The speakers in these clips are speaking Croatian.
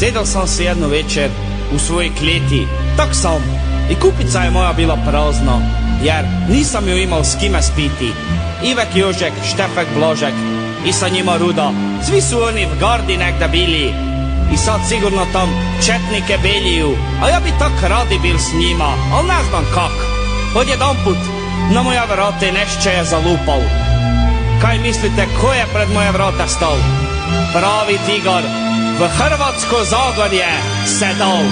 Sedel sam se jednu večer u svojoj kleti, tak sam, i kupica je moja bila prazna, jer nisam ju imao s kime spiti. Ivek Jožek, Štefek Blažek i sa njima Ruda, svi su oni v gardi negda bili. I sad sigurno tam četnike beliju, a ja bi tak radi bil s njima, al ne znam kak. Odjedanput na moja vrata nešče je zalupal. Kaj mislite, ko je pred moje vrata stal? Pravi tigar, v Hrvatsko Zagorje sedal.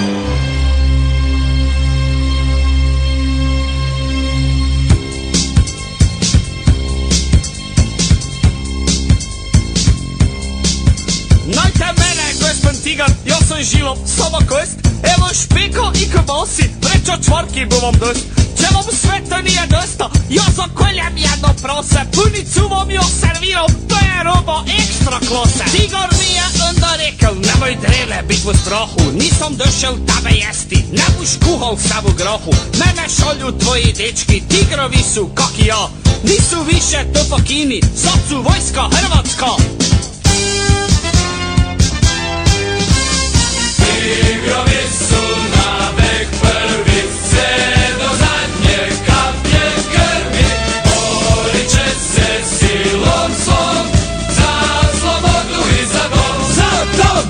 Najte mene, gospodin tigar, ja sam živo, sama kost. Evo špiko i kebasi, vreća čvarki bo vam dost. Če vam sve to nije dosta, ja zakoljem jedno prase, punicu vam jo serviram, to je roba ekstra klase. Tigar mi je onda rekel, nemoj drele bit v strahu, nisam došel tebe jesti, ne boš kuhal se v grahu. Mene šalju tvoji dečki, tigrovi su kak i ja, nisu više topakini, sad su vojska Hrvatska. Tigrovi su navek prvi, sve do zadnje kaplje krvi, borit će se silom svom, za slobodu i za dom. Za dom!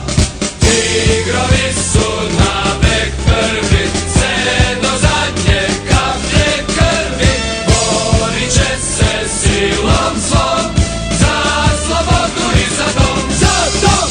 Tigrovi su navek prvi, sve do zadnje kaplje krvi, borit će se silom svom, za slobodu i za dom. Za dom!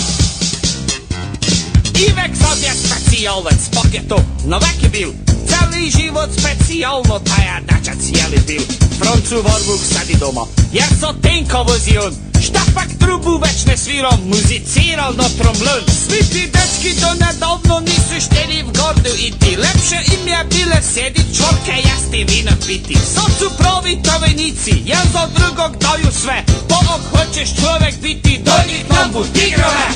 Ivek sad je specijalac, pak je to navek bil. Celi život specijalno taja dačac jeli bil. Francu Varburg sedi doma, jer so tenka vozi on. Štefek trubu već ne sviram, muziciral na tromblon. Svi ti dečki do nedavno nisu šteli v gardu iti. Lepše im je bile sedit, čorke jesti, vino piti. Sad su pravi tovenici, jedan za drugog daju sve. Pa ak hoćeš čovek biti, dojdi k nam u tigrove.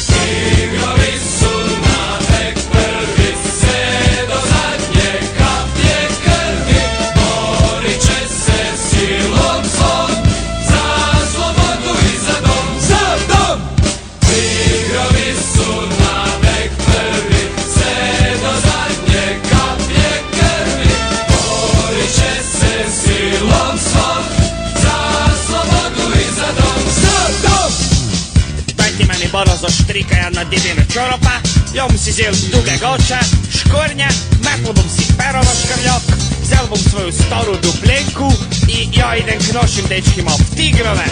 Tigrovi su navek prvi, sve do zadnje kaplje krvi, borit će se silom svom, za slobodu i za dom. Za dom! Tigrovi su navek prvi, sve do zadnje kaplje krvi, borit će se silom svom, za slobodu i za dom. Za dom! Dajte meni bara za štrika jedna didina čoropa, ja bom si zel duge gače, škornje, metlo bom si pero na škrljak, zel bom svoju staru duplenku i ja idem k našim dečkima v tigrove.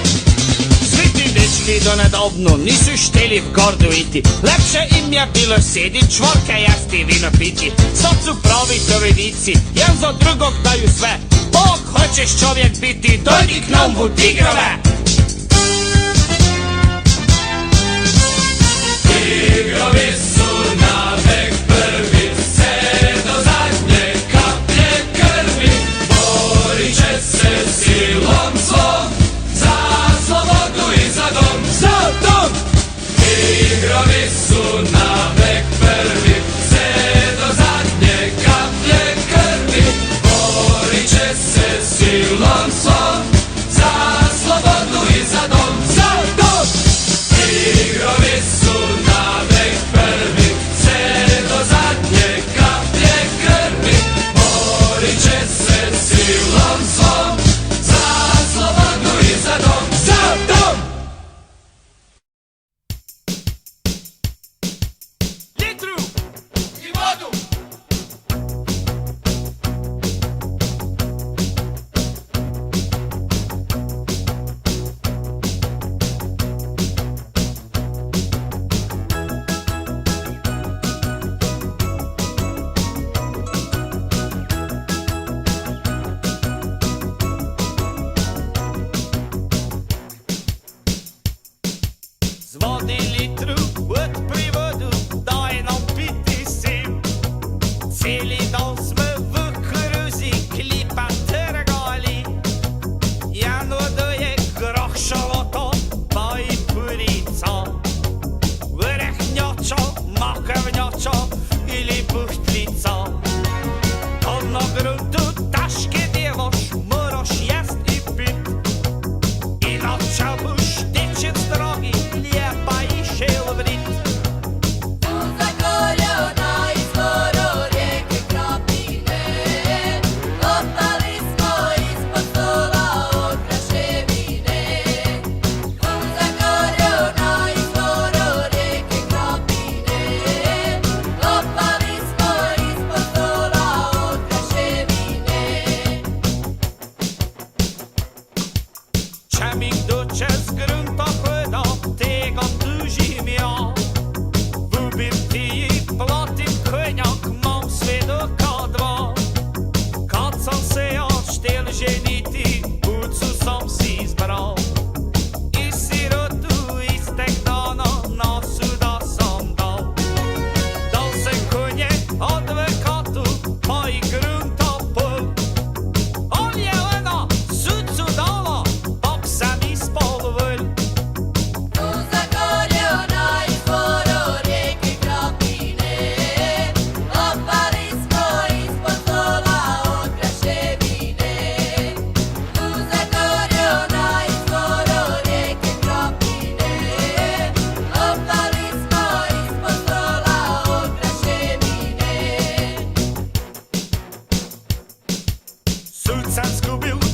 Svi ti dečki do nedavno nisu šteli v gardu iti, lepše im je bilo sedit, čvorke jesti, vino piti. Sad su pravi tovenici, jedan za drugog daju sve, bog hoćeš čovjek biti, dojdi k nam u tigrove. Tigrovi su navek prvi, sve do zadnje kaplje krvi, borit će se silom svom, za slobodu i za dom. Za dom! Tigrovi su navek prvi, sve do zadnje kaplje krvi, borit će se silom svom, za slobodu i za dom. Za dom! Tigrovi su navek prvi, sve do zadnje kaplje krvi, borit će se silom svom, za slobodu i za dom. Za dom! Litru! I vodu! sam zgubil